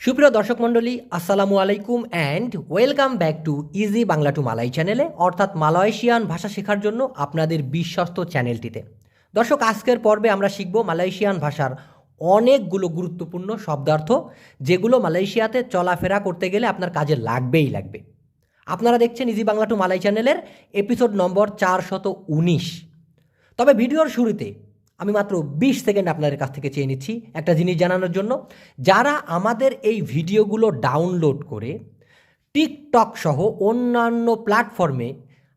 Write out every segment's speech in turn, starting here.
সুপ্রিয় দর্শক মণ্ডলী, আসসালামু আলাইকুম and welcome back to easy Bangla to Malay চ্যানেলে, অর্থাৎ মালয়েশিয়ান ভাষা শেখার জন্য আপনাদের বিশ্বস্ত চ্যানেলটিতে। দর্শক, আজকের পর্বে আমরা শিখব মালয়েশিয়ান ভাষার অনেকগুলো গুরুত্বপূর্ণ শব্দার্থ, যেগুলো মালয়েশিয়াতে চলাফেরা করতে গেলে আপনার কাজে লাগবেই লাগবে। আপনারা দেখছেন ইজি বাংলা টু মালাই চ্যানেলের এপিসোড নম্বর 419। তবে ভিডিওর শুরুতে আমি মাত্র 20 সেকেন্ড আপনাদের কাছ থেকে চেয়ে নিচ্ছি একটা জিনিস জানানোর জন্য। যারা আমাদের এই ভিডিওগুলো ডাউনলোড করে টিকটক সহ অন্যান্য প্ল্যাটফর্মে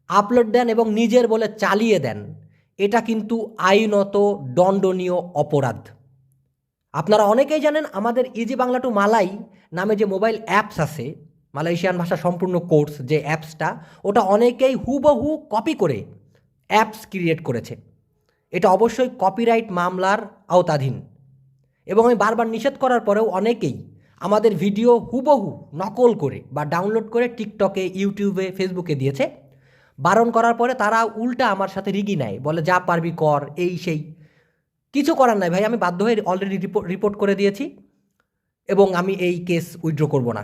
আপলোড দেন এবং নিজের বলে চালিয়ে দেন, এটা কিন্তু আইনত দণ্ডনীয় অপরাধ। আপনারা অনেকেই জানেন আমাদের ইজি বাংলা টু মালাই নামে যে মোবাইল অ্যাপস আছে, মালয়েশিয়ান ভাষা সম্পূর্ণ কোর্স যে অ্যাপসটা, ওটা অনেকেই হুবহু কপি করে অ্যাপস ক্রিয়েট করেছে। এটা অবশ্যই কপিরাইট মামলার আওতাধীন এবং আমি বারবার নিষেধ করার পরেও অনেকেই আমাদের ভিডিও হুবহু নকল করে বা ডাউনলোড করে টিকটকে, ইউটিউবে, ফেসবুকে দিয়েছে। বারণ করার পরে তারা উল্টা আমার সাথে রিগি নেয়, বলে যা পারবি কর, এই সেই। কিছু করার নাই ভাই, আমি বাধ্য হয়ে অলরেডি রিপোর্ট করে দিয়েছি এবং আমি এই কেস উইথড্র করব না।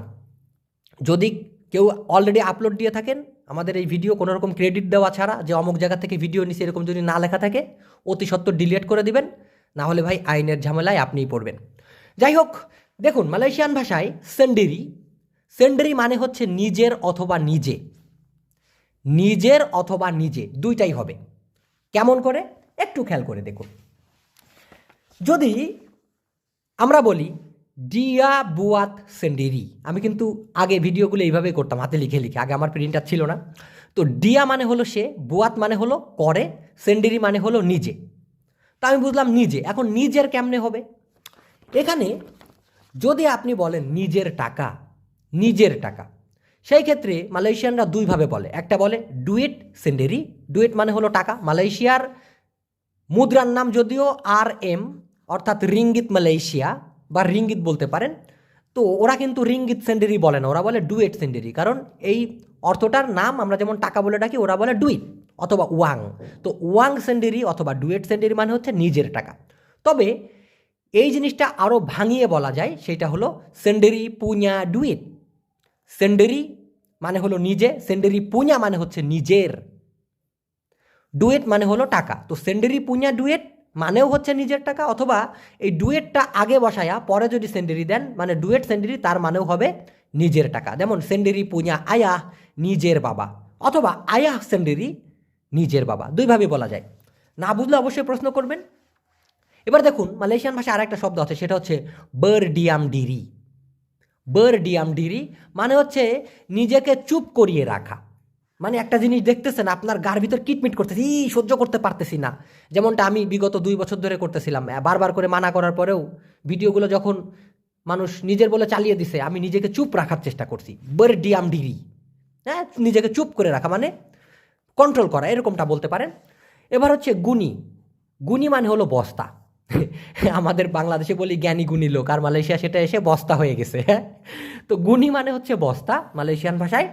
যদি কেউ অলরেডি আপলোড দিয়ে থাকেন আমাদের এই ভিডিও কোনো রকম ক্রেডিট দেওয়া ছাড়া, যে অমুক জায়গা থেকে ভিডিও নিছে এরকম যদি না লেখা থাকে, অতি সত্বর ডিলিট করে দিবেন, না হলে ভাই আইনের ঝামেলায় আপনিই পড়বেন। যাই হোক, দেখুন মালয়েশিয়ান ভাষায় সেন্ডেরি, সেন্ডেরি মানে হচ্ছে নিজের অথবা নিজে, নিজের অথবা নিজে দুইটাই হবে। কেমন করে একটু খেয়াল করে দেখুন। যদি আমরা বলি ডিয়া বুয়াত সেন্ডেরি, আমি কিন্তু আগে ভিডিওগুলো এইভাবেই করতাম, হাতে লিখে লিখে, আগে আমার প্রিন্টার ছিল না। তো ডিয়া মানে হলো সে, বুয়াত মানে হলো করে, সেন্ডেরি মানে হলো নিজে। তা আমি বুঝলাম নিজে। এখন নিজের কেমনে হবে? এখানে যদি আপনি বলেন নিজের টাকা, নিজের টাকা, সেই ক্ষেত্রে মালয়েশিয়ানরা দুইভাবে বলে। একটা বলে ডুয়েট সেন্ডেরি, ডুয়েট মানে হলো টাকা। মালয়েশিয়ার মুদ্রার নাম যদিও RM, অর্থাৎ রিঙ্গিত মালয়েশিয়া বা রিঙ্গিত বলতে পারেন। তো ওরা কিন্তু রিঙ্গিত সেন্ডেরি বলে না, ওরা বলে ডুয়েট সেন্ডেরি, কারণ এই অর্থটার নাম আমরা যেমন টাকা বলে ডাকি, ওরা বলে ডুইট অথবা ওয়াং। তো ওয়াং সেন্ডেরি অথবা ডুয়েট সেন্ডেরি মানে হচ্ছে নিজের টাকা। তবে এই জিনিসটা আরও ভাঙিয়ে বলা যায়, সেটা হলো সেন্ডেরি পুña ডুয়েট। সেন্ডেরি মানে হলো নিজে, সেন্ডেরি পুña মানে হচ্ছে নিজের, ডুয়েট মানে হলো টাকা। তো সেন্ডেরি পুña ডুয়েট মানেও হচ্ছে নিজের টাকা, অথবা এই ডুয়েটটা আগে বসায়া পরে যদি সেন্ডেরি দেন, মানে ডুয়েট সেন্ডেরি, তার মানেও হবে নিজের টাকা। যেমন সেন্ডেরি পুña আয়াহ, নিজের বাবা, অথবা আয়াহ সেন্ডেরি, নিজের বাবা, দুইভাবে বলা যায়। না বুঝলে অবশ্যই প্রশ্ন করবেন। এবার দেখুন মালয়েশিয়ান ভাষায় আরেকটা শব্দ আছে, সেটা হচ্ছে বারডিয়াম ডিরি। বারডিয়াম ডিরি মানে হচ্ছে নিজেকে চুপ করিয়ে রাখা। মানে একটা জিনিস দেখতেছেন, আপনার গার ভিতর কিটমিট করতেছে, সহ্য করতে পারতেছি না, যেমনটা আমি বিগত 2 বছর ধরে করতেছিলাম। বারবার করে মানা করার পরেও ভিডিওগুলো যখন মানুষ নিজের বলে চালিয়ে দিছে, আমি নিজেকে চুপ রাখার চেষ্টা করছি। বারডিয়াম ডিরি, হ্যাঁ, নিজেকে চুপ করে রাখা মানে কন্ট্রোল করা, এরকমটা বলতে পারেন। এবার হচ্ছে গুণী। গুণী মানে হলো বস্তা। আমাদের বাংলাদেশে বলি জ্ঞানী গুণী লোক, আর মালয়েশিয়া সেটা এসে বস্তা হয়ে গেছে। তো গুণী মানে হচ্ছে বস্তা মালয়েশিয়ান ভাষায়।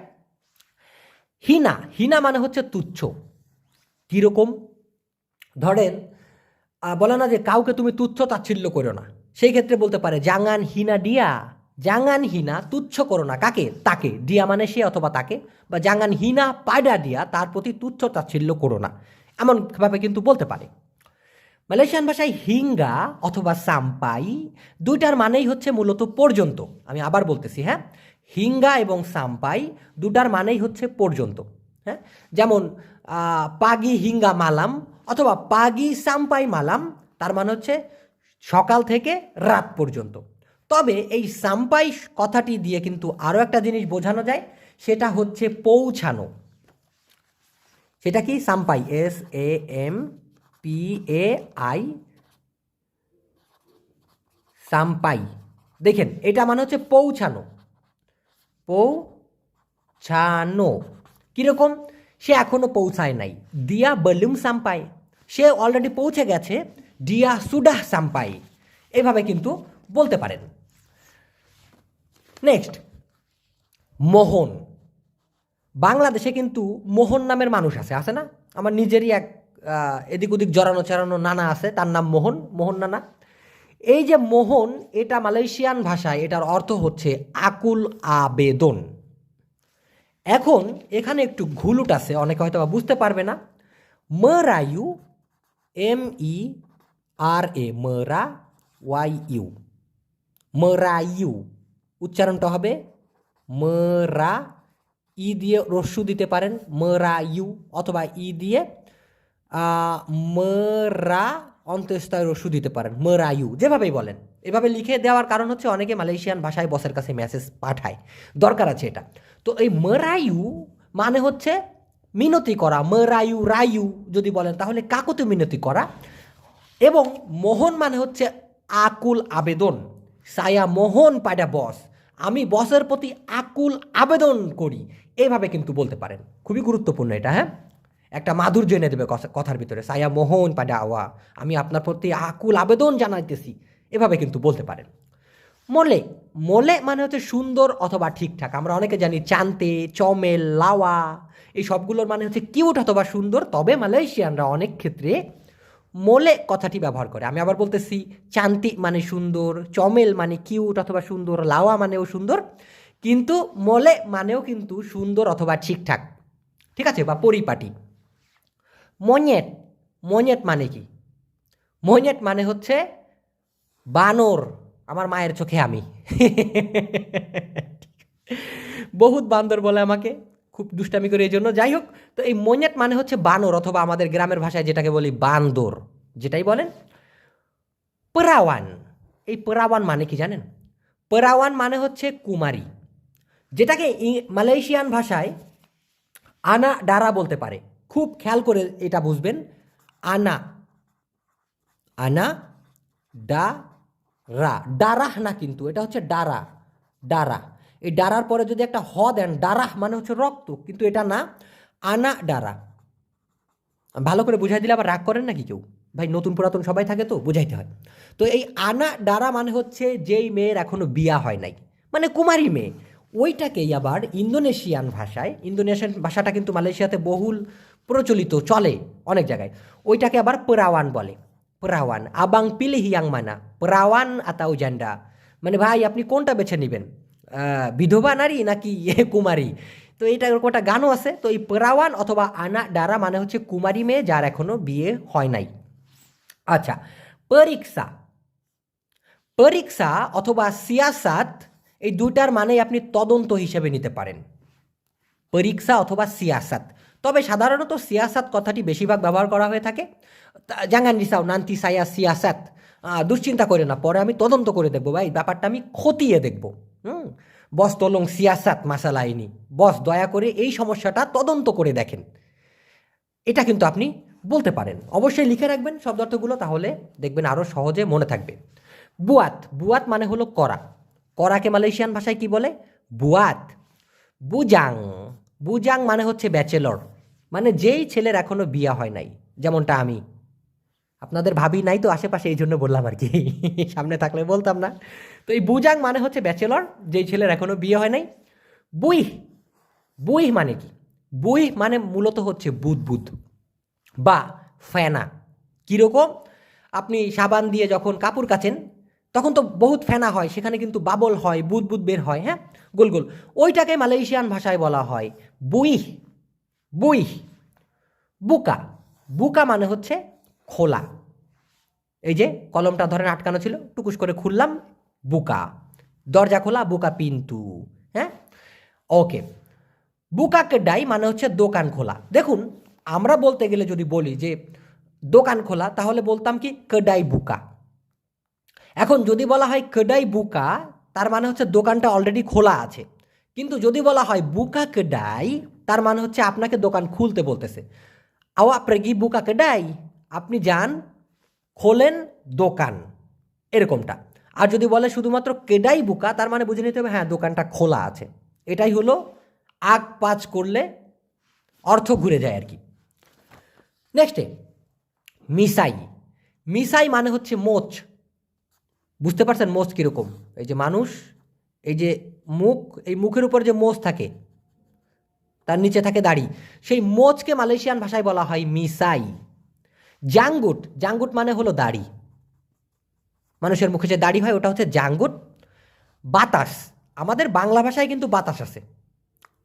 হিনা, হিনা মানে হচ্ছে তুচ্ছ। কীরকম? ধরেন বলে না যে কাউকে তুমি তুচ্ছ তাচ্ছিল্য করো না, সেই ক্ষেত্রে বলতে পারে জাঙ্গান হিনা ডিয়া, জাঙ্গান হিনা, তুচ্ছ করো না কাকে? তাকে। ডিয়া মানে সে অথবা তাকে। বা জাঙ্গান হিনা পায়ডা ডিয়া, তার প্রতি তুচ্ছ তাচ্ছিল্য করো না, এমনভাবে কিন্তু বলতে পারে। মালয়েশিয়ান ভাষায় হিঙ্গা অথবা সাম্পাই, দুইটার মানেই হচ্ছে মূলত পর্যন্ত। আমি আবার বলতেছি, হ্যাঁ, হিঙ্গা এবং সাম্পাই দুটার মানেই হচ্ছে পর্যন্ত। হ্যাঁ, যেমন পাগি হিঙ্গা মালাম অথবা পাগি সাম্পাই মালাম, তার মানে হচ্ছে সকাল থেকে রাত পর্যন্ত। তবে এই সাম্পাই কথাটি দিয়ে কিন্তু আরও একটা জিনিস বোঝানো যায়, সেটা হচ্ছে পৌঁছানো। সেটা কি? সাম্পাই, SAMPAI, সাম্পাই। দেখেন, এটা মানে হচ্ছে পৌঁছানো, পৌঁছানো। কীরকম? সে এখনো পৌঁছায় নাই, দিয়া বেলুম সাম্পাই, সে অলরেডি পৌঁছে গেছে, দিয়া সুডাহ সাম্পাই, এভাবে কিন্তু বলতে পারেন। নেক্সট, মোহন। বাংলাদেশে কিন্তু মোহন নামের মানুষ আছে না? আমার নিজেরই এক এদিক ওদিক জড়ানো চেরানো নানা আছে, তার নাম মোহন, মোহন নানা। এই যে মোহন, এটা মালয়েশিয়ান ভাষায় এটার অর্থ হচ্ছে আকুল আবেদন। এখন এখানে একটু ঘুলুট আছে, অনেকে হয়তো বা বুঝতে পারবে না। মেরায়ু, MERA, মেরা, YU, মেরায়ু উচ্চারণটা হবে মেরা, ই দিয়ে রস্যু দিতে পারেন মেরায়ু, অথবা ই দিয়ে মেরা অন্ত্যেষ্টায় রস্যু দিতে পারেন মেরায়ু, যেভাবেই বলেন। এভাবে লিখে দেওয়ার কারণ হচ্ছে অনেকে মালয়েশিয়ান ভাষায় বসের কাছে মেসেজ পাঠায়, দরকার আছে এটা। তো এই মেরায়ু মানে হচ্ছে মিনতি করা, মেরায়ু রায়ু যদি বলেন তাহলে কাকুতি মিনতি করা। এবং মোহন মানে হচ্ছে আকুল আবেদন, সায়া মোহন পাডা বস, আমি বসের প্রতি আকুল আবেদন করি, এইভাবে কিন্তু বলতে পারেন। খুবই গুরুত্বপূর্ণ এটা, হ্যাঁ, একটা মাধুর্য এনে দেবে কথার ভিতরে। সায়া মোহন পাডা আওয়া, আমি আপনার প্রতি আকুল আবেদন জানাইতেছি, এভাবে কিন্তু বলতে পারেন। মলে, মলে মানে হচ্ছে সুন্দর অথবা ঠিকঠাক। আমরা অনেকে জানি চান্তে, চমেল, লাওয়া, এই সবগুলোর মানে হচ্ছে কিউট অথবা সুন্দর। তবে মালয়েশিয়ানরা অনেক ক্ষেত্রে মোলে কথাটি ব্যবহার করে। আমি আবার বলতেছি, চান্তি মানে সুন্দর, চমেল মানে কিউট অথবা সুন্দর, লাওয়া মানেও সুন্দর, কিন্তু মোলে মানেও কিন্তু সুন্দর অথবা ঠিকঠাক, ঠিক আছে, বা পরিপাটি। মഞ്ഞেট, মഞ്ഞেট মানে কি? মഞ്ഞেট মানে হচ্ছে বানর, আমার মায়ের চোখে আমি। বহুত বান্দর বলে আমাকে, খুব দুষ্টামি করে এই জন্য। যাই হোক, তো এই মഞ്ഞেট মানে হচ্ছে বানর, অথবা আমাদের গ্রামের ভাষায় যেটাকে বলি বান্দর, যেটাই বলেন। পরাওয়ান, এই পরাওয়ান মানে কি জানেন? পরাওয়ান মানে হচ্ছে কুমারী, যেটাকে মালয়েশিয়ান ভাষায় আনা ডারা বলতে পারে। খুব খেয়াল করে এটা বুঝবেন, আনা, আনা ডা রা, ডারাহ না, কিন্তু এটা হচ্ছে ডারা, ডারা। এই ডারার পরে যদি একটা হ দেন, ডারাহ মানে হচ্ছে রক্ত, কিন্তু এটা না, আনা ডারা। ভালো করে বুঝাই দিলে আবার রাগ করেন নাকি কেউ? ভাই নতুন পুরাতন সবাই থাকে তো, বুঝাইতে হয়। তো এই আনা ডারা মানে হচ্ছে যেই মেয়ের এখনো বিয়া হয় নাই, মানে কুমারী মেয়ে। ওইটাকেই আবার ইন্দোনেশিয়ান ভাষায়, ইন্দোনেশিয়ান ভাষাটা কিন্তু মালয়েশিয়াতে বহুল প্রচলিত, চলে অনেক জায়গায়, ওইটাকে আবার পরাওয়ান বলে। পরাওয়ান, আবাং পিলিহ ইয়াং মানা, পরাওয়ান আতাউ জান্ডা, মানে ভাই আপনি কোনটা বেছে নেবেন, বিধবা নারী নাকি কুমারী? তো এইটা এরকম একটা গানও আছে। তো এই পরাওয়ান অথবা আনা ডারা মানে হচ্ছে কুমারী মেয়ে যার এখনো বিয়ে হয় নাই। আচ্ছা, পরীক্ষা, পরীক্ষা অথবা সিয়াসাত, এই দুইটার মানে আপনি তদন্ত হিসেবে নিতে পারেন, পরীক্ষা অথবা সিয়াসাত। তবে সাধারণত সিয়াসাত কথাটি বেশিরভাগ ব্যবহার করা হয়ে থাকে। জাঙ্গান রিসাও নান্তি সায়া সিয়াসাত, দুশ্চিন্তা করে না, পরে আমি তদন্ত করে দেখবো ভাই, ব্যাপারটা আমি খতিয়ে দেখবো। বস তলং সিয়াসাত মাসালা আইনি, বস দয়া করে এই সমস্যাটা তদন্ত করে দেখেন, এটা কিন্তু আপনি বলতে পারেন। অবশ্যই লিখে রাখবেন শব্দার্থগুলো, তাহলে দেখবেন আরও সহজে মনে থাকবে। বুয়াত, বুয়াত মানে হলো করা, করাকে মালয়েশিয়ান ভাষায় কি বলে? বুয়াত। বুজাং, বুজাং মানে হচ্ছে ব্যাচেলর, মানে যেই ছেলের এখনো বিয়ে হয় নাই, যেমনটা আমি। আপনাদের ভাবি নাই তো আশেপাশে, এই জন্য বললাম আর কি, সামনে থাকলে বলতাম না। তো এই বুজাং মানে হচ্ছে ব্যাচেলর, যেই ছেলের এখনো বিয়ে হয় নাই। বুই, বুই মানে কি? বুই মানে মূলত হচ্ছে বুদবুদ বা ফেনা। কীরকম? আপনি সাবান দিয়ে যখন কাপড় কাচেন তখন তো বহুত ফেনা হয়, সেখানে কিন্তু বাবল হয়, বুদবুদ বের হয়, হ্যাঁ, গোল গোল। ওইটাকে মালয়েশিয়ান ভাষায় বলা হয় বুই, বুই। বুকা, বুকা মানে হচ্ছে খোলা, এই যে কলমটা ধরেন আটকানো ছিল, টুকুস করে খুললাম, বুকা, দরজা খোলা, বুকা পিন্তু, হ্যাঁ, ওকে। বুকা কেডাই মানে হচ্ছে দোকান খোলা। দেখুন, আমরা বলতে গেলে যদি বলি যে দোকান খোলা, তাহলে বলতাম কি কেডাই বুকা। এখন যদি বলা হয় কেডাই বুকা, তার মানে হচ্ছে দোকানটা অলরেডি খোলা আছে। কিন্তু যদি বলা হয় বুকা কেডাই, তার মানে হচ্ছে আপনাকে দোকান খুলতে বলতেছে। আওয়া প্রেগি বুকা কেডাই, আপনি যান খোলেন দোকান, এরকমটা। আর যদি বলে শুধুমাত্র কেডাই বুকা, তার মানে বুঝে নিতে হবে হ্যাঁ দোকানটা খোলা আছে। এটাই হলো আগ পাঁচ করলে অর্থ ঘুরে যায় আর কি। নেক্সটে মিসাই, মিসাই মানে হচ্ছে মোচ। বুঝতে পারছেন মোচ কীরকম? এই যে মানুষ, এই যে মুখ, এই মুখের উপর যে মোচ থাকে, তার নিচে থাকে দাড়ি, সেই মোচকে মালয়েশিয়ান ভাষায় বলা হয় মিসাই। জাঙ্গুট, জাঙ্গুট মানে হলো দাড়ি। মানুষের মুখে যে দাড়ি হয় ওটা হচ্ছে জাঙ্গুট। বাতাস, আমাদের বাংলা ভাষায় কিন্তু বাতাস আছে,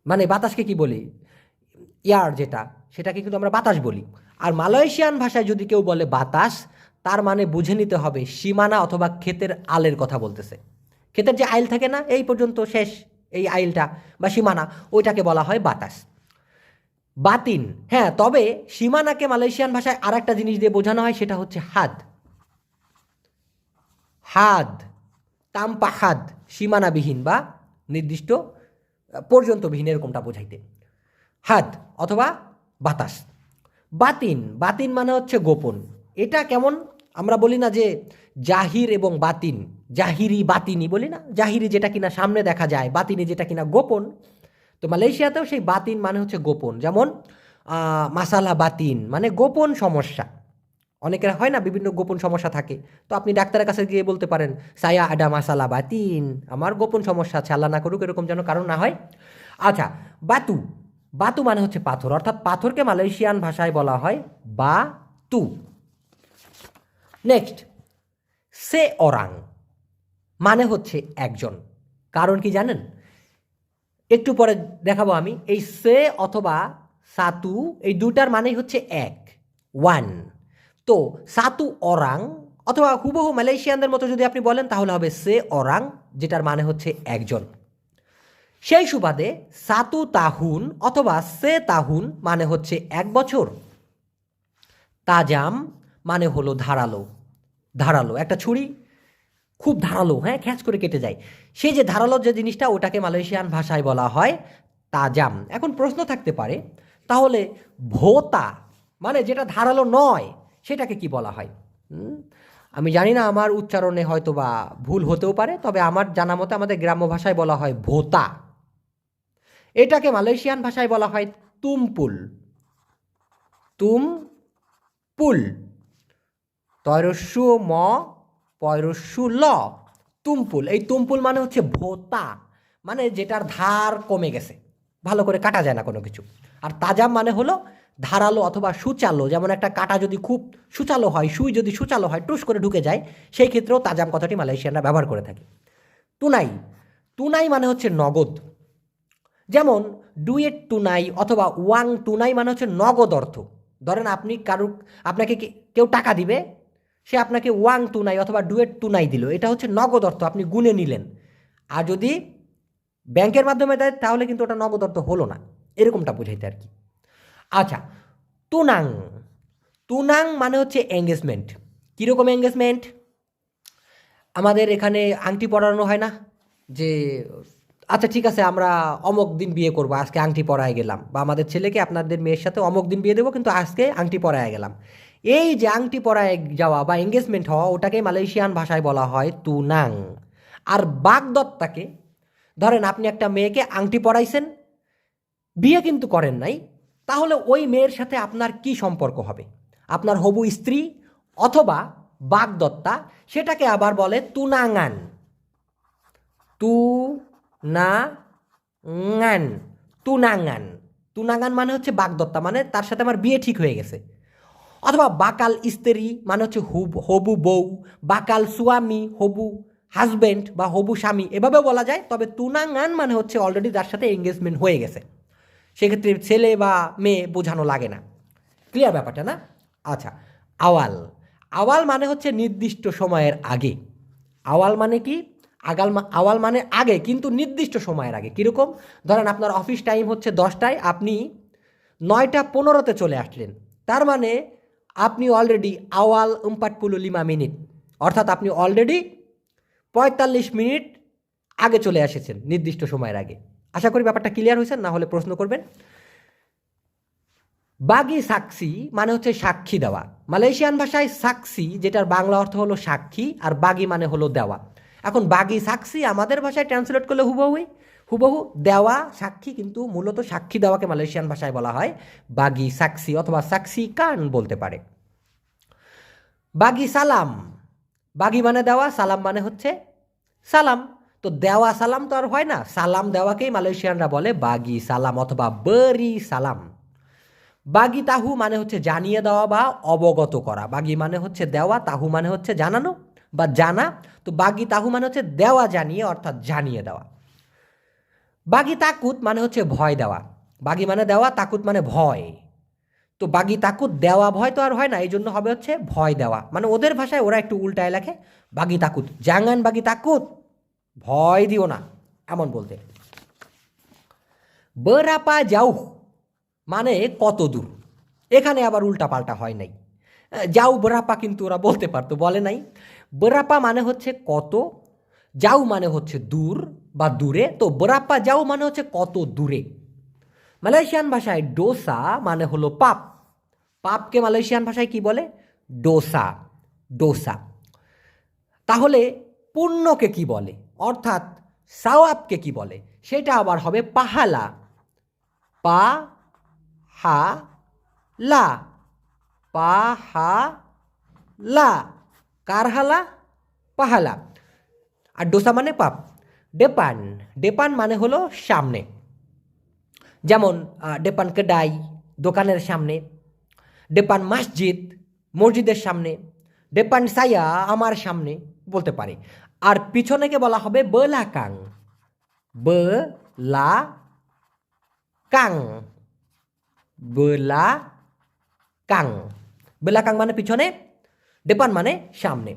মানে বাতাসকে কি বলি, এয়ার যেটা, সেটাকে কিন্তু আমরা বাতাস বলি। আর মালয়েশিয়ান ভাষায় যদি কেউ বলে বাতাস, তার মানে বুঝে নিতে হবে সীমানা অথবা ক্ষেতের আলের কথা বলতেছে। ক্ষেতের যে আইল থাকে না, এই পর্যন্ত শেষ এই আইলটা বা সীমানা, ওইটাকে বলা হয় বাতাস। বাতিন, হ্যাঁ, তবে সীমানাকে মালয়েশিয়ান ভাষায় আর একটা জিনিস দিয়ে বোঝানো হয়, সেটা হচ্ছে হাদ। হাদ, তাম্পা হাদ, সীমানাবিহীন বা নির্দিষ্ট পর্যন্তবিহীন, এরকমটা বোঝাইতে হাদ অথবা বাতাস। বাতিন, বাতিন মানে হচ্ছে গোপন। এটা কেমন, আমরা বলি না যে জাহির এবং বাতিন, জাহিরি বাতিনি বলি না, জাহিরি যেটা কিনা সামনে দেখা যায়, বাতিনি যেটা কিনা গোপন। তো মালয়েশিয়াতেও সেই বাতিন মানে হচ্ছে গোপন। যেমন মাসালা বাতিন মানে গোপন সমস্যা। অনেকের হয় না বিভিন্ন গোপন সমস্যা থাকে, তো আপনি ডাক্তারের কাছে গিয়ে বলতে পারেন সায়া আডা মাসালা বাতিন, আমার গোপন সমস্যা আছে, আল্লাহ না করুক এরকম যেন কারণ না হয়। আচ্ছা, বাতু, বাতু মানে হচ্ছে পাথর, অর্থাৎ পাথরকে মালয়েশিয়ান ভাষায় বলা হয় বাতু। নেক্সট, সে অরাং মানে হচ্ছে একজন। কারণ কি জানেন, একটু পরে দেখাবো আমি। এই সে অথবা সাতু, এই দুটার মানেই হচ্ছে এক, ওয়ান। তো সাতু অরাং অথবা হুবহু মালয়েশিয়ানদের মতো যদি আপনি বলেন তাহলে হবে সে অরাং, যেটার মানে হচ্ছে একজন। সেই সুবাদে সাতু তাহুন অথবা সে তাহুন মানে হচ্ছে 1 বছর। তাজাম মানে হলো ধারালো, ধারালো একটা ছুরি খুব ধারালো, হ্যাঁ, খ্যাচ করে কেটে যায়, সেই যে ধারালো যে জিনিসটা, ওটাকে মালয়েশিয়ান ভাষায় বলা হয় তাজাম। এখন প্রশ্ন থাকতে পারে, তাহলে ভোতা মানে যেটা ধারালো নয়, সেটাকে কি বলা হয়? আমি জানি না, আমার উচ্চারণে হয়তো বা ভুল হতেও পারে, তবে আমার জানা মতে আমাদের গ্রাম্য ভাষায় বলা হয় ভোতা। এটাকে মালয়েশিয়ান ভাষায় বলা হয় তুমপুল। তুমপুল, তয়রস্যু ম পয়রস্যু ল, তুমপুল। এই তুমপুল মানে হচ্ছে ভোতা, মানে যেটার ধার কমে গেছে, ভালো করে কাটা যায় না কোনো কিছু। আর তাজাম মানে হলো ধারালো অথবা সুচালো, যেমন একটা কাটা যদি খুব সুচালো হয়, সুই যদি সুচালো হয়, টুস করে ঢুকে যায়, সেই ক্ষেত্রেও তাজাম কথাটি মালয়েশিয়ানরা ব্যবহার করে থাকে। টুনাই, টুনাই মানে হচ্ছে নগদ। যেমন ডুয়েট টুনাই অথবা ওয়াং টুনাই মানে হচ্ছে নগদ অর্থ। ধরেন আপনি আপনাকে কেউ টাকা দিবে, সে আপনাকে ওয়াং টুনাই অথবা ডুয়েট টুনাই দিল, এটা হচ্ছে নগদ অর্থ, আপনি গুনে নিলেন। আর যদি ব্যাংকের মাধ্যমে দেয় তাহলে কিন্তু ওটা নগদ অর্থ হলো না, এরকমটা বোঝাইতে আর কি। আচ্ছা, তুনাং, তুনাং মানে হচ্ছে এঙ্গেজমেন্ট। কীরকম এঙ্গেজমেন্ট? আমাদের এখানে আংটি পরানো হয় না, যে আচ্ছা ঠিক আছে আমরা অমুক দিন বিয়ে করবো, আজকে আংটি পরায় গেলাম, বা আমাদের ছেলেকে আপনাদের মেয়ের সাথে অমুক দিন বিয়ে দেবো কিন্তু আজকে আংটি পরায় গেলাম। এই যে আংটি পরায় যাওয়া বা এঙ্গেজমেন্ট হওয়া, ওটাকে মালয়েশিয়ান ভাষায় বলা হয় তুনাং। আর বাগদত্তাকে, ধরেন আপনি একটা মেয়েকে আংটি পরাইছেন, বিয়ে কিন্তু করেন নাই, তাহলে ওই মেয়ের সাথে আপনার কি সম্পর্ক হবে? আপনার হবু স্ত্রী অথবা বাগদত্তা, সেটাকে আবার বলে তুনাঙান। তু না ঙান, তুনাঙান। তুনাঙান মানে হচ্ছে বাগদত্তা, মানে তার সাথে আমার বিয়ে ঠিক হয়ে গেছে। অথবা বাকাল স্ত্রী মানে হচ্ছে হবু বউ, বাকাল স্বামী হবু হাজব্যান্ড বা হবু স্বামী, এভাবেও বলা যায়। তবে তুনাঙান মানে হচ্ছে অলরেডি যার সাথে এঙ্গেজমেন্ট হয়ে গেছে, সেক্ষেত্রে ছেলে বা মেয়ে বোঝানো লাগে না। ক্লিয়ার ব্যাপারটা না? আচ্ছা, আওয়াল, আওয়াল মানে হচ্ছে নির্দিষ্ট সময়ের আগে। আওয়াল মানে কি? আওয়াল মানে আগে, কিন্তু নির্দিষ্ট সময়ের আগে। কীরকম? ধরেন আপনার অফিস টাইম হচ্ছে 10টায়, আপনি 9:15-তে চলে আসলেন, তার মানে আপনি অলরেডি আওয়াল 45 মিনিট, অর্থাৎ আপনি অলরেডি 45 মিনিট আগে চলে এসেছেন, নির্দিষ্ট সময়ের আগে। আশা করি ব্যাপারটা ক্লিয়ার হয়েছে, না হলে প্রশ্ন করবেন। বাগি সাক্ষী মানে হচ্ছে সাক্ষী দেওয়া। মালয়েশিয়ান ভাষায় সাক্ষী, যেটার বাংলা অর্থ হলো সাক্ষী, আর বাগি মানে হলো দেওয়া। এখন বাগি সাক্ষী আমাদের ভাষায় ট্রান্সলেট করলে হুবহু দেওয়া সাক্ষী, কিন্তু মূলত সাক্ষী দেওয়াকে মালয়েশিয়ান ভাষায় বলা হয় বাগি সাক্ষী অথবা সাক্ষী কান বলতে পারে। বাগি সালাম, বাগি মানে দেওয়া, সালাম মানে হচ্ছে সালাম। তো দেওয়া সালাম তো আর হয় না, সালাম দেওয়াকেই মালয়েশিয়ানরা বলে বাগি সালাম অথবা বরি সালাম। বাগি তাহু মানে হচ্ছে জানিয়ে দেওয়া বা অবগত করা। বাগি মানে হচ্ছে দেওয়া, তাহু মানে হচ্ছে জানানো, বা জানা। তো বাগি তাহু মানে হচ্ছে দেওয়া জানিয়ে, অর্থাৎ জানিয়ে দেওয়া। বাগি তাকুত মানে হচ্ছে ভয় দেওয়া। বাগি মানে দেওয়া, তাকুত মানে ভয়। তো বাগি তাকুত দেওয়া ভয় তো আর হয় না, এই জন্য হবে হচ্ছে ভয় দেওয়া। মানে ওদের ভাষায় ওরা একটু উল্টায় লেখে, বাগি তাকুত, জাঙ্গান বাগি তাকুত, ভয় দিও না, এমন বলতে। বেরাপা যাও মানে কত দূর, এখানে আবার উল্টা পাল্টা হয় নাই। যাও বেরাপা কিন্তু ওরা বলতে পারতো, বলে নাই। বেরাপা মানে হচ্ছে কত, যাও মানে হচ্ছে দূর বা দূরে। তো বেরাপা যাও মানে হচ্ছে কত দূরে। মালয়েশিয়ান ভাষায় ডোসা মানে হলো পাপ। পাপকে মালয়েশিয়ান ভাষায় কি বলে? ডোসা, ডোসা। তাহলে পুণ্যকে কি বলে, অর্থাৎ সাওয়াবকে কি বলে? সেটা আবার হবে পাহালা, পা হা লা, পা হা লা, কারহালা, পাহালা। আর ডোসা মানে পাপ। ডেপান, ডেপান মানে হলো সামনে। যেমন ডেপান কেডাই, দোকানের সামনে। ডেপান মসজিদ, মসজিদের সামনে। ডেপান সায়া, আমার সামনে বলতে পারে। আর পিছনেকে বলা হবে বেলাকাং, বেলা কাং, বেলাকাং। বেলাকাং মানে পিছনে, ডেপান মানে সামনে।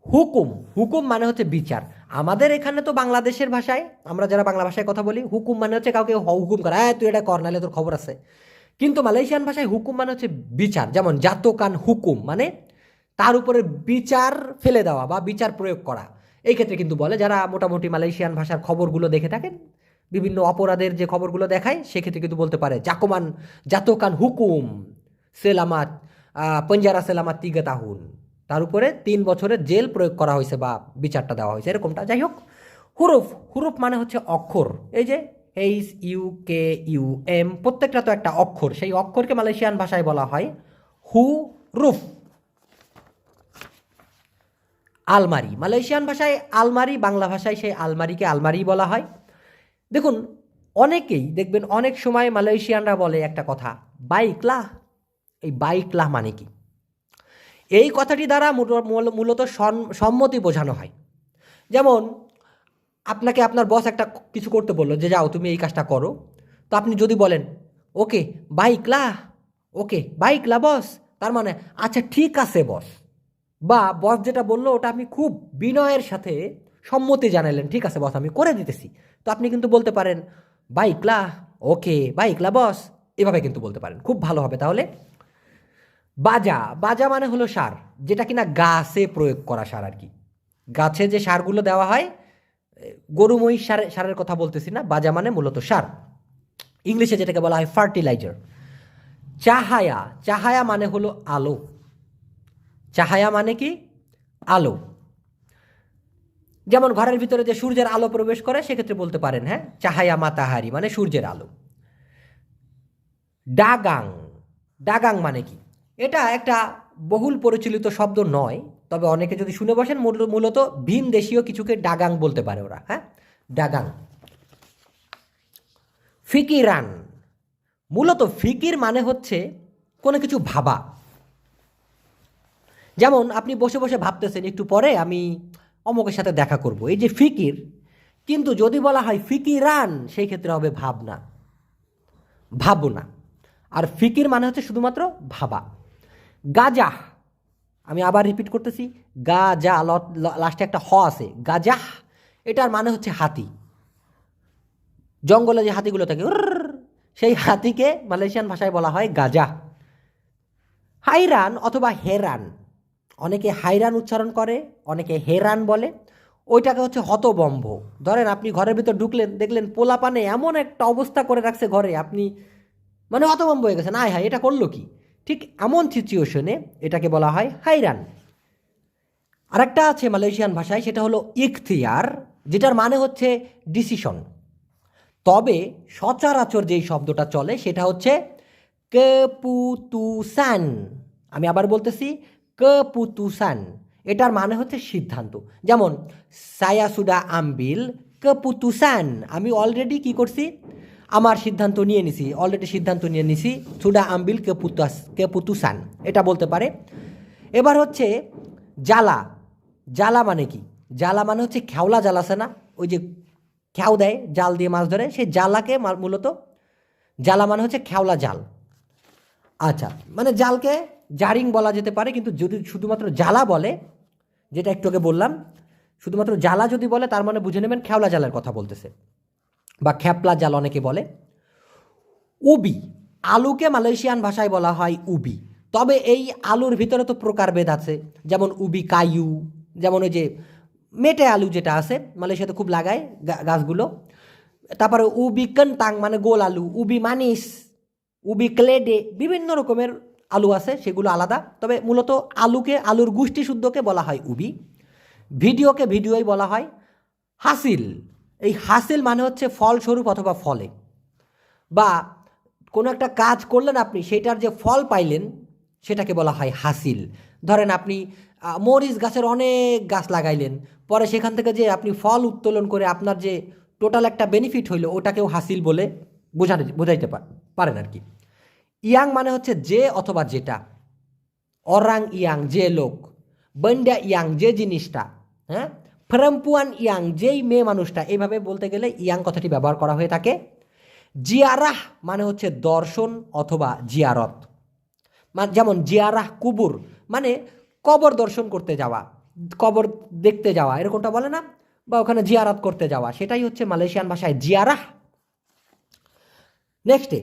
হুকুম, হুকুম মানে হচ্ছে বিচার। আমাদের এখানে তো বাংলাদেশের ভাষায়, আমরা যারা বাংলা ভাষায় কথা বলি, হুকুম মানে হচ্ছে কাউকে হুকুম করা, তুই এটা কর নাহলে তোর খবর আছে। কিন্তু মালয়েশিয়ান ভাষায় হুকুম মানে হচ্ছে বিচার। যেমন জাতকান হুকুম মানে তার উপরে বিচার ফেলে দেওয়া বা বিচার প্রয়োগ করা। এই ক্ষেত্রে কিন্তু বলে, যারা মোটামুটি মালয়েশিয়ান ভাষার খবরগুলো দেখে থাকেন, বিভিন্ন অপরাধের যে খবরগুলো দেখায়, সেক্ষেত্রে কিন্তু বলতে পারে জাতকান হুকুম সেলামাত, পঞ্জারা সেলামাত 3 tahun, তার উপরে 3 বছরের জেল প্রয়োগ করা হয়েছে বা বিচারটা দেওয়া হয়েছে, এরকমটা। যাই হোক, হুরুফ, হুরুফ মানে হচ্ছে অক্ষর। এই যে HUKUM, প্রত্যেকটা তো একটা অক্ষর। সেই অক্ষরকে মালয়েশিয়ান ভাষায় বলা হয় হুরুফ। আলমারি, মালয়েশিয়ান ভাষায় আলমারি, বাংলা ভাষায় সেই আলমারিকে আলমারি বলা হয়। দেখুন, অনেকেই দেখবেন অনেক সময় মালয়েশিয়ানরা বলে একটা কথা, বাইকলাহ। এই বাইকলাহ মানে কি? এই কথাটি দ্বারা মূলত সম্মতি বোঝানো হয়। যেমন আপনাকে আপনার বস একটা কিছু করতে বললো, যে যাও তুমি এই কাজটা করো। তো আপনি যদি বলেন ওকে বাইকলা, ওকে বাইকলা বস, তার মানে আচ্ছা ঠিক আছে বস। বা বস যেটা বললো ওটা আপনি খুব বিনয়ের সাথে সম্মতি জানালেন, ঠিক আছে বস আমি করে দিতেছি। তো আপনি কিন্তু বলতে পারেন বাইকলা, ওকে বাইকলা বস, এভাবে কিন্তু বলতে পারেন, খুব ভালো হবে। তাহলে বাজা, বাজা মানে হলো সার, যেটা কিনা গাছে প্রয়োগ করা সার আর কি। গাছে যে সারগুলো দেওয়া হয়, গরু মহিষ সারের কথা বলতেছি না, বাজা মানে মূলত সার। ইংলিশে যেটাকে বলা হয় ফার্টিলাইজার। চাহায়া, চাহায়া মানে হলো আলো। চাহায়া মানে কি? আলো। যেমন ঘরের ভিতরে যে সূর্যের আলো প্রবেশ করে, সেক্ষেত্রে বলতে পারেন হ্যাঁ চাহায়া মাতাহারি, মানে সূর্যের আলো। ডাগাং, ডাগাং মানে কি? এটা একটা বহুল পরিচালিত শব্দ নয়, তবে অনেকে যদি শুনে বসেন মূলত ভিন দেশীয় কিছুকে ডাগাং বলতে পারে ওরা, হ্যাঁ ডাগাং। ফিকিরান, মূলত ফিকির মানে হচ্ছে কোনো কিছু ভাবা। যেমন আপনি বসে বসে ভাবতেছেন একটু পরে আমি অমুকের সাথে দেখা করব, এই যে ফিকির। কিন্তু যদি বলা হয় ফিকিরান, সেই ক্ষেত্রে হবে ভাবনা, ভাবনা। আর ফিকির মানে হচ্ছে শুধুমাত্র ভাবা। গাজা, আমি আবার রিপিট করতেছি, গাজা, লাস্টে একটা হ আছে, গাজাহ। এটার মানে হচ্ছে হাতি। জঙ্গলে যে হাতিগুলো থাকে সেই হাতিকে মালয়েশিয়ান ভাষায় বলা হয় গাজা। হাইরান অথবা হেরান, অনেকে হাইরান উচ্চারণ করে, অনেকে হেরান বলে। ওইটাকে হচ্ছে হতবম্ব। ধরেন আপনি ঘরের ভিতর ঢুকলেন, দেখলেন পোলাপানে এমন একটা অবস্থা করে রাখছে ঘরে, আপনি মানে হতবম্ব হয়ে গেছেন, আয় হায় এটা করলো কি। ঠিক এমন সিচুয়েশনে এটাকে বলা হয় হাইরান। আরেকটা আছে মালয়েশিয়ান ভাষায়, সেটা হলো ইখতিয়ার, যেটার মানে হচ্ছে ডিসিশন। তবে সচরাচর যেই শব্দটা চলে সেটা হচ্ছে কেপুতুসান। আমি আবার বলতেছি কেপুতুসান, এটার মানে হচ্ছে সিদ্ধান্ত। যেমন সায়া সুডা আমবিল কেপুতুসান, আমি অলরেডি কি করছি, আমার সিদ্ধান্ত নিয়ে নিছি, অলরেডি সিদ্ধান্ত নিয়ে নিছি। সুডা আমবিল কেপুতুসান, এটা বলতে পারে। এবার হচ্ছে জ্বালা, জালা মানে কি? জালা মানে হচ্ছে খেওলা জাল আছে না, ওই যে খেও দেয় জাল দিয়ে মাছ ধরে, সেই জালাকে মূলত জালা মানে হচ্ছে খেওলা জাল। আচ্ছা, মানে জালকে জারিং বলা যেতে পারে, কিন্তু যদি শুধুমাত্র জালা বলে, যেটা একটু আগে বললাম, শুধুমাত্র জালা যদি বলে তার মানে বুঝে নেবেন খেওলা জালের কথা বলতেছে, বা খ্যাপলা জাল অনেকে বলে। উবি, আলুকে মালয়েশিয়ান ভাষায় বলা হয় উবি। তবে এই আলুর ভিতরে তো প্রকারভেদ আছে, যেমন উবি কায়ু, যেমন ওই যে মেটে আলু যেটা আছে মালয়েশিয়াতে খুব লাগায় গাছগুলো। তারপরে উবি কেন্তাং মানে গোল আলু, উবি মানিস, উবি ক্লেডে, বিভিন্ন রকমের আলু আছে, সেগুলো আলাদা। তবে মূলত আলুকে, আলুর গোষ্ঠী শুদ্ধকে বলা হয় উবি। ভিডিওকে ভিডিওই বলা হয়। হাসিল, এই হাসিল মানে হচ্ছে ফলস্বরূপ অথবা ফলে, বা কোনো একটা কাজ করলেন আপনি, সেটার যে ফল পাইলেন সেটাকে বলা হয় হাসিল। ধরেন আপনি মরিচ গাছের অনেক গাছ লাগাইলেন, পরে সেখান থেকে যে আপনি ফল উত্তোলন করে আপনার যে টোটাল একটা বেনিফিট হইলো, ওটাকেও হাসিল বলে বোঝাইতে পারেন আর কি। ইয়াং মানে হচ্ছে যে অথবা যেটা, অরাং ইয়াং যে লোক, বন্ডা ইয়াং যে জিনিসটা, হ্যাঁ, ফ্রেম্পুয়ান ইয়াং যেই মেয়ে মানুষটা, এইভাবে বলতে গেলে ইয়াং কথাটি ব্যবহার করা হয়ে থাকে। জিয়ারাহ মানে হচ্ছে দর্শন অথবা জিয়ারত, যেমন জিয়ারাহ কুবুর মানে কবর দর্শন করতে যাওয়া, কবর দেখতে যাওয়া, এরকমটা বলে না, বা ওখানে জিয়ারত করতে যাওয়া, সেটাই হচ্ছে মালয়েশিয়ান ভাষায় জিয়ারাহ। নেক্সটে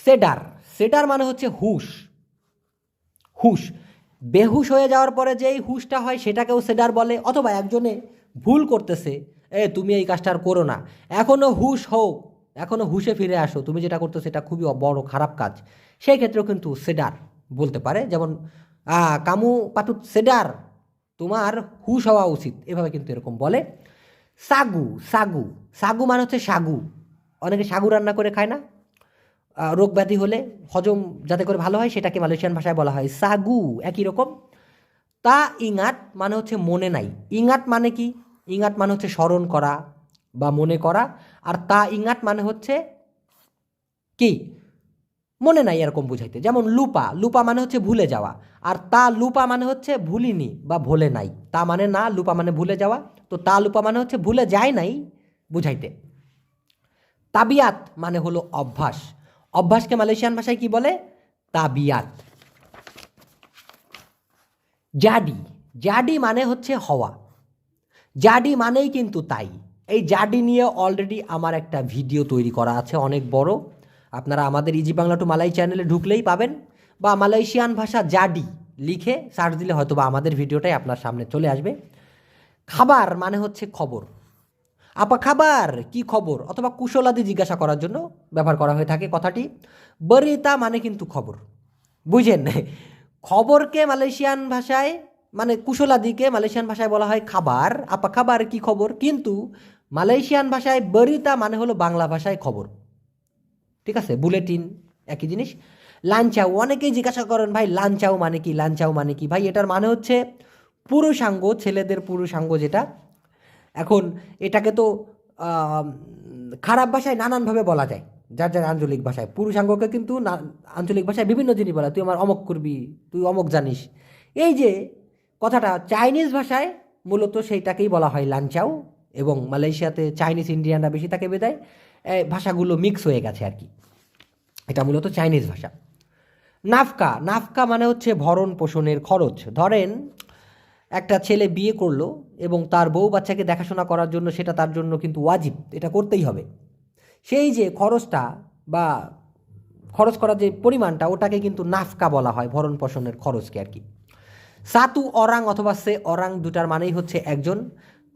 সেডার, সেডার মানে হচ্ছে হুশ। হুশ, বেহুশ হয়ে যাওয়ার পরে যেই হুশটা হয় সেটাকেও সেডার বলে। অথবা একজনে ভুল করতেছে, তুমি এই কাজটা আর করো না, এখনও হুশ হও, এখনও হুশে ফিরে আসো, তুমি যেটা করতো সেটা খুবই বড় খারাপ কাজ, সেই ক্ষেত্রেও কিন্তু সেডার বলতে পারে। যেমন কামু পাতুত সেডার, তোমার হুশ হওয়া উচিত, এভাবে কিন্তু এরকম বলে। সাগু, সাগু, সাগু মানে হচ্ছে সাগু, অনেকে সাগু রান্না করে খায় না, রোগ ব্যাধি হলে হজম যাতে করে ভালো হয়, সেটাকে মালয়েশিয়ান ভাষায় বলা হয় সাগু, একই রকম। তা ইঙাত মানে হচ্ছে মনে নাই। ইঙাত মানে কি? ইঙাত মানে হচ্ছে স্মরণ করা বা মনে করা, আর তা ইঙাত মানে হচ্ছে কি, মনে নাই এরকম বুঝাইতে। যেমন লুপা, লুপা মানে হচ্ছে ভুলে যাওয়া, আর তা লুপা মানে হচ্ছে ভুলিনি বা ভুলে নাই। তা মানে না, লুপা মানে ভুলে যাওয়া, তো তা লুপা মানে হচ্ছে ভুলে যায় নাই বুঝাইতে। তাবিয়াত মানে হলো অভ্যাস, অভ্যাসকে মালয়েশিয়ান ভাষায় কি বলে? তাবিয়াত। জাডি, জাডি মানে হচ্ছে হওয়া, জাডি মানেই কিন্তু তাই। এই জাডি নিয়ে অলরেডি আমার একটা ভিডিও তৈরি করা আছে, অনেক বড়, আপনারা আমাদের ইজি বাংলা টু মালাই চ্যানেলে ঢুকলেই পাবেন, বা মালয়েশিয়ান ভাষা জাডি লিখে সার্চ দিলে হয়তো বা আমাদের ভিডিওটাই আপনার সামনে চলে আসবে। খাবার মানে হচ্ছে খবর, আপা খাবার, কি খবর, অথবা কুশলাদি জিজ্ঞাসা করার জন্য ব্যবহার করা হয়ে থাকে কথাটি। বরিতা মানে কিন্তু খবর, বুঝেন? খবরকে মালয়েশিয়ান ভাষায়, মানে কুশলাদিকে মালয়েশিয়ান ভাষায় বলা হয় খাবার, আপা খাবার, কি খবর, কিন্তু মালয়েশিয়ান ভাষায় বরিতা মানে হলো বাংলা ভাষায় খবর, ঠিক আছে, বুলেটিন একই জিনিস। লাঞ্চাও, অনেকেই জিজ্ঞাসা করেন ভাই লাঞ্চাও মানে কি, লাঞ্চাও মানে কি? ভাই এটার মানে হচ্ছে পুরুষাঙ্গ, ছেলেদের পুরুষাঙ্গ যেটা। এখন এটাকে তো খারাপ ভাষায় নানানভাবে বলা যায়, যার যার আঞ্চলিক ভাষায়। পুরুষাঙ্গকে কিন্তু আঞ্চলিক ভাষায় বিভিন্ন জিনিস বলা, তুই আমার অমক করবি, তুই অমক জানিস, এই যে কথাটা চাইনিজ ভাষায় মূলত সেইটাকেই বলা হয় লাঞ্চাও। এবং মালয়েশিয়াতে চাইনিজ ইন্ডিয়ানরা বেশি থাকে বেদায় ভাষাগুলো মিক্স হয়ে গেছে আর কি, এটা মূলত চাইনিজ ভাষা। নাফকা, নাফকা মানে হচ্ছে ভরণ পোষণের খরচ। ধরেন একটা ছেলে বিয়ে করলো এবং তার বউ বাচ্চাকে দেখাশোনা করার জন্য, সেটা তার জন্য কিন্তু ওয়াজিব, এটা করতেই হবে। সেই যে খরচটা বা খরচ করার যে পরিমাণটা, ওটাকে কিন্তু নাফকা বলা হয়, ভরণ পোষণের খরচকে আর কি। সাতু অরাং অথবা সে অরাং দুটার মানেই হচ্ছে একজন।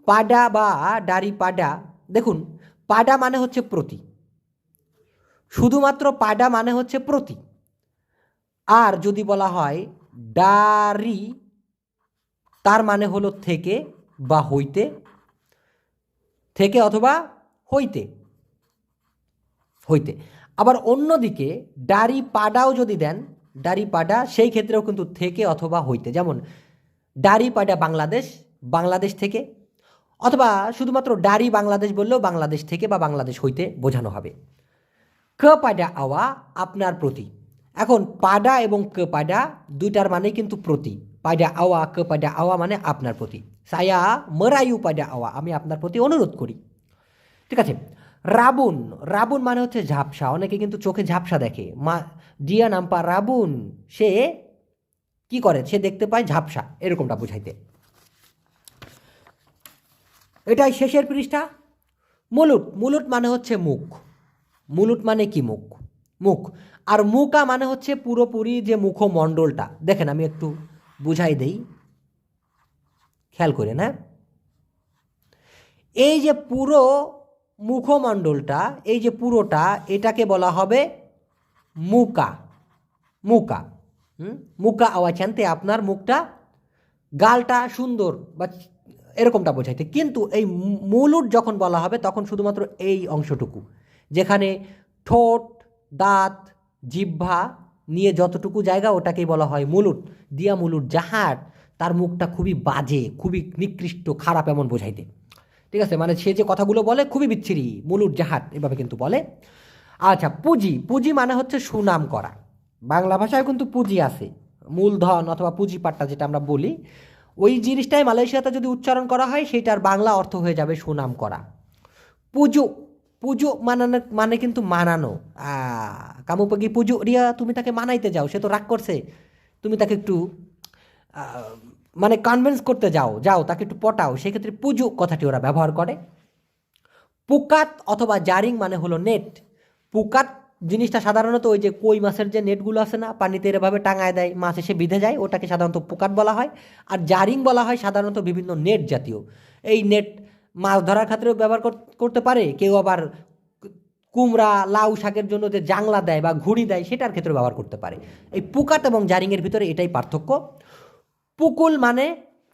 পাডা বা ডারি পাডা, দেখুন পাডা মানে হচ্ছে প্রতি, শুধুমাত্র পাডা মানে হচ্ছে প্রতি। আর যদি বলা হয় ডারি, তার মানে হলো থেকে বা হইতে, থেকে অথবা হইতে, হইতে। আবার অন্যদিকে ডারি পাডাও যদি দেন, ডারি পাডা, সেই ক্ষেত্রেও কিন্তু থেকে অথবা হইতে। যেমন ডারি পাডা বাংলাদেশ, বাংলাদেশ থেকে, অথবা শুধুমাত্র ডারি বাংলাদেশ বললেও বাংলাদেশ থেকে বা বাংলাদেশ হইতে বোঝানো হবে। ক পাডা আওয়া, আপনার প্রতি। এখন পাডা এবং ক পাডা দুইটার মানে কিন্তু প্রতি, পাডা আওয়া, ক পাডা আওয়া মানে আপনার প্রতি। সায়া মরায়ু পাডা আওয়া, আমি আপনার প্রতি অনুরোধ করি। ঠিক আছে। রাবুন, রাবুন মানে হচ্ছে ঝাপসা, অনেকে কিন্তু চোখে ঝাপসা দেখে। ডিয়া নাম্পা রাবুন, সে কি করে, সে দেখতে পায় ঝাপসা, এরকমটা বুঝাইতে। এটাই শেষের পৃষ্ঠা। মুলুট, মুলুট মানে হচ্ছে মুখ। মুলুট মানে কি, মুখ, মুখ। আর মুকা মানে হচ্ছে পুরোপুরি যে মুখমণ্ডলটা। দেখেন আমি একটু বুঝাই দেই, খেয়াল করেন। হ্যাঁ, এই যে পুরো মুখমণ্ডলটা, এই যে পুরোটা, এটাকে বলা হবে মুকা। মুকা, মুকা আওয়াজ আনতে আপনার মুখটা, গালটা সুন্দর বা এরকমটা বোঝাইতে। কিন্তু এই মুলুট যখন বলা হবে তখন শুধুমাত্র এই অংশটুকু, যেখানে ঠোঁট, দাঁত, জিহ্বা নিয়ে যতটুকু জায়গা, ওটাকেই বলা হয় মুলুট। দিয়া মুলুট জাহার, তার মুখটা খুবই বাজে, খুবই নিকৃষ্ট, খারাপ, এমন বোঝাইতে। ঠিক আছে, মানে সে যে কথাগুলো বলে খুবই বিচ্ছিরি, মুলুট জাহাট এভাবে কিন্তু বলে। আচ্ছা, পুঁজি, পুঁজি মানে হচ্ছে সুনাম করা। বাংলা ভাষায় কিন্তু পুঁজি আছে, মূলধন অথবা পুঁজিপাট্টা যেটা আমরা বলি, ওই জিনিসটাই মালয়েশিয়াতে যদি উচ্চারণ করা হয় সেটার বাংলা অর্থ হয়ে যাবে সুনাম করা। পুজো, পুজো মানানো মানে কিন্তু মানানো। কামু পাগি পুজো রিয়া, তুমি তাকে মানাইতে যাও, সে তো রাগ করছে, তুমি তাকে একটু মানে কনভিন্স করতে যাও, যাও তাকে একটু পটাও, সেক্ষেত্রে পুজো কথাটি ওরা ব্যবহার করে। পুকাত অথবা জারিং মানে হলো নেট। পুকাত জিনিসটা সাধারণত ওই যে কই মাছের যে নেটগুলো আছে না, পানিতে এভাবে টাঙায় দেয়, মাছ এসে বিঁধে যায়, ওটাকে সাধারণত পুকাত বলা হয়। আর জারিং বলা হয় সাধারণত বিভিন্ন নেট জাতীয়। এই নেট মাছ ধরার ক্ষেত্রেও ব্যবহার করতে পারে, কেউ আবার কুমড়া, লাউ শাকের জন্য যে জাংলা দেয় বা ঘুড়ি দেয়, সেটার ক্ষেত্রে ব্যবহার করতে পারে। এই পুকাত এবং জারিংয়ের ভিতরে এটাই পার্থক্য। পুকুল মানে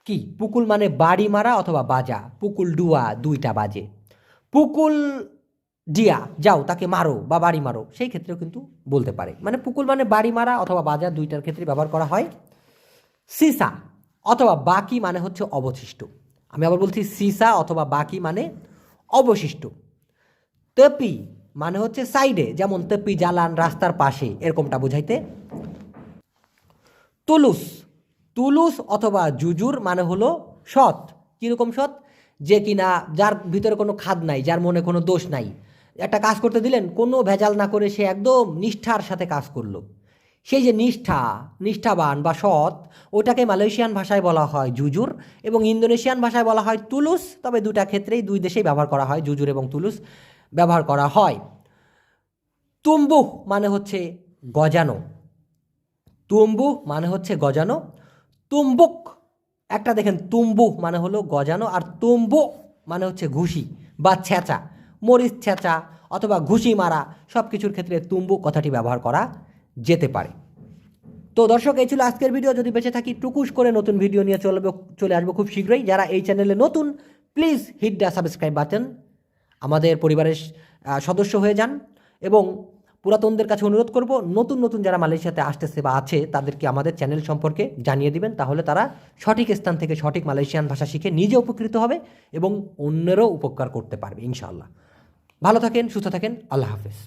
কি, পুকুল মানে বাড়ি মারা অথবা বাজা। পুকুল ডুয়া, দুইটা বাজে। পুকুল ডিয়া, যাও তাকে মারো বা বাড়ি মারো, সেই ক্ষেত্রেও কিন্তু বলতে পারে। মানে পুকুল মানে বাড়ি মারা অথবা বাজা, দুইটার ক্ষেত্রে ব্যবহার করা হয়। সিসা অথবা বাকি মানে হচ্ছে অবশিষ্ট। আমি আবার বলছি, সিসা অথবা বাকি মানে অবশিষ্ট। তেপি মানে হচ্ছে সাইডে, যেমন তেপি জালান, রাস্তার পাশে, এরকমটা বুঝাইতে। তুলুস, তুলুস অথবা জুজুর মানে হলো সৎ। কীরকম সৎ, যে কিনা যার ভিতরে কোনো খাদ নাই, যার মনে কোনো দোষ নাই। একটা কাজ করতে দিলেন, কোনো ভেজাল না করে সে একদম নিষ্ঠার সাথে কাজ করলো, সেই যে নিষ্ঠা, নিষ্ঠাবান বা সৎ, ওটাকে মালয়েশিয়ান ভাষায় বলা হয় জুজুর এবং ইন্দোনেশিয়ান ভাষায় বলা হয় তুলুস। তবে দুটা ক্ষেত্রেই, দুই দেশেই ব্যবহার করা হয়, জুজুর এবং তুলুস ব্যবহার করা হয়। তুম্বুহ মানে হচ্ছে গজানো। তুম্বুহ মানে হচ্ছে গজানো। তুম্বুক, একটা দেখেন, তুম্বুহ মানে হলো গজানো, আর তুম্বু মানে হচ্ছে ঘুষি বা ছেঁচা, মরিচ ছেঁচা অথবা ঘুষি মারা, সব কিছুর ক্ষেত্রে তুম্বু কথাটি ব্যবহার করা যেতে পারে। তো দর্শক, এই ছিল আজকের ভিডিও। যদি বেঁচে থাকি, টুকুস করে নতুন ভিডিও নিয়ে চলে আসবো খুব শীঘ্রই। যারা এই চ্যানেলে নতুন, please hit the subscribe button, আমাদের পরিবারের সদস্য হয়ে যান। এবং পুরাতনদের কাছে অনুরোধ করব, নতুন নতুন যারা মালয়েশিয়াতে আসতেছে বা আছে, তাদেরকে আমাদের চ্যানেল সম্পর্কে জানিয়ে দিবেন। তাহলে তারা সঠিক স্থান থেকে সঠিক মালয়েশিয়ান ভাষা শিখে নিজে উপকৃত হবে এবং অন্যেরও উপকার করতে পারবে ইনশাআল্লাহ। ভালো থাকেন, সুস্থ থাকেন, আল্লাহ হাফেজ।